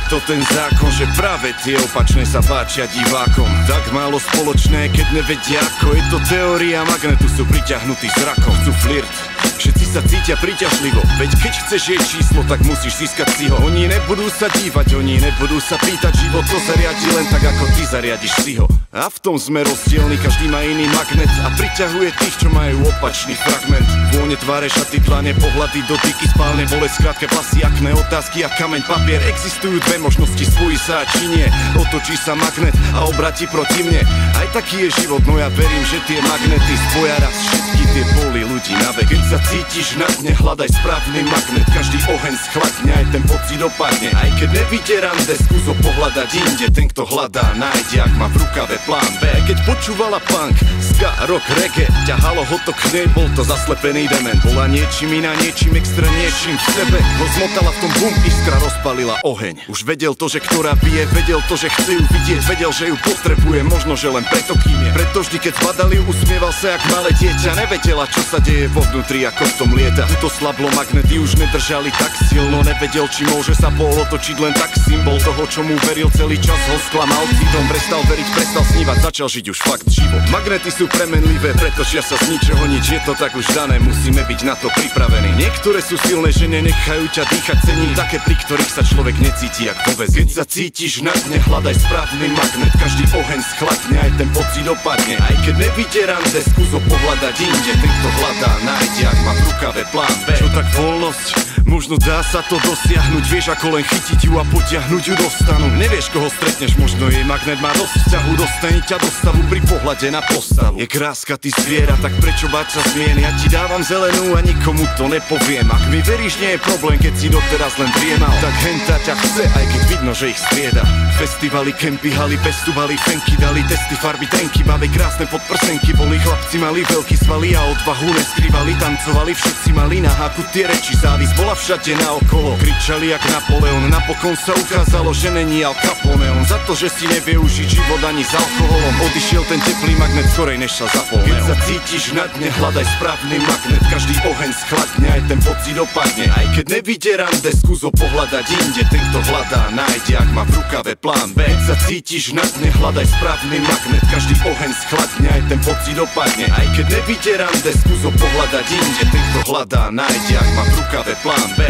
to ten zákon, že práve tie opačné sa páčia divákom. Tak málo spoločné, keď nevedia ako. Je to teória magnetu, sú priťahnutí zrakom. Chcú flirt, všetci sa cítia príťažlivo. Veď keď chceš jej číslo, tak musíš získať si ho. Oni nebudú sa dívať, oni nebudú sa pýtať. Život to zariadi len tak, ako ty zariadiš si ho. A v tom sme rozdielni, každý má iný magnet a priťahuje tých, čo majú opačný fragment. Vône, tváre, šaty, dlane, pohľady, dotyky, spálne, bolesť, krátke vlasy, akné otázky a kameň, papier. Existujú dve možnosti, spojí sa či nie. Otočí sa magnet a obratí proti mne. Aj taký je život, no ja verím, že tie magnety spoja raz všetky tie póly ľudí na vek. Keď sa cítiš na dne, hľadaj správny magnet. Každý oheň schladne, aj ten pocit dopadne. Aj keď nevidie rande, skús ho pohľadať inde. Ten, kto hľadá, nájde, ak má v rukave plán B. Keď počúvala punk, ska, rock, reggae, ťahalo ho to k nej, bol to zaslepený dement. Bola niečím iná, niečím extra, niečím v sebe. No zmotala v tom bum, iskra rozpalila oheň. Už vedel to, že ktorá bije, vedel to, že chce ju vidieť, vedel, že ju potrebuje, možno, že len preto, kým je. Preto vždy, keď zbadali, usmieval sa jak malé dieťa. Nevedela, čo sa deje vo vnútri, ako v tom lieta. Tuto slablo, magnety už nedržali tak silno. Nevedel, či môže sa polotočiť len tak. Symbol toho, čo mu veril celý čas, ho sklamal citom. Prestal veriť, prestal snívať, začal žiť už fakt život. Magnety sú premenlivé, pretočia sa z ničoho nič. Je to tak už dané, musíme byť na to pripravení. Niektoré sú silné, že nenechajú ťa dýchať, cením také, pri ktorých sa človek necíti jak vo väzni. Keď sa cítiš na dne, hľadaj správny magnet. Každý oheň schladne, aj ten pocit dopadne. Aj keď nevidie rande, skús ho pohľadať inde. Ten, kto hľadá, nájde, ak má v rukave plán B. Čo tak voľnosť? Možno dá sa to dosiahnuť. Vieš, ako len chytiť ju a potiahnuť ju do stanu. Nevieš, koho stretneš, možno jej magnet má dosť vzťahu. Dostane ťa do stavu pri pohľade na postavu. Je kráska, ty zviera, tak prečo báť sa zmien? Ja ti dávam zelenú a nikomu to nepoviem. Ak mi veríš, nie je problém, keď si doteraz len driemal. Tak henta ťa chce, aj keď vidno, že ich strieda. Festivaly, kempy, haly, pestovali fenky, dali testy, farby, tenky, baby, krásne podprsenky. Boli chlapci, mali veľký svaly a odvahu neskrývali. Tancovali, všetci mali na háku tie reči. Závisť bola všade naokolo, kričali jak Napoleon. Napokon sa ukázalo, že není Al Capone. On za to, že si nevie užiť život ani s alkoholom, odišiel ten teplý magnet skorej, než sa zapol. Keď sa cítiš na dne, hľadaj správny magnet. Každý oheň schladne, aj ten pocit dopadne. Aj keď nevidie rande, skús ho pohľadať inde. Ten, kto hľadá, nájde, ak má v rukave plán B. Keď sa cítiš na dne, hľadaj správny magnet. Každý oheň schladne, aj ten pocit dopadne. Aj keď nevidie rande, skús ho pohľadať inde. Ten, kto hľadá, nájde, ak má v rukave plán B.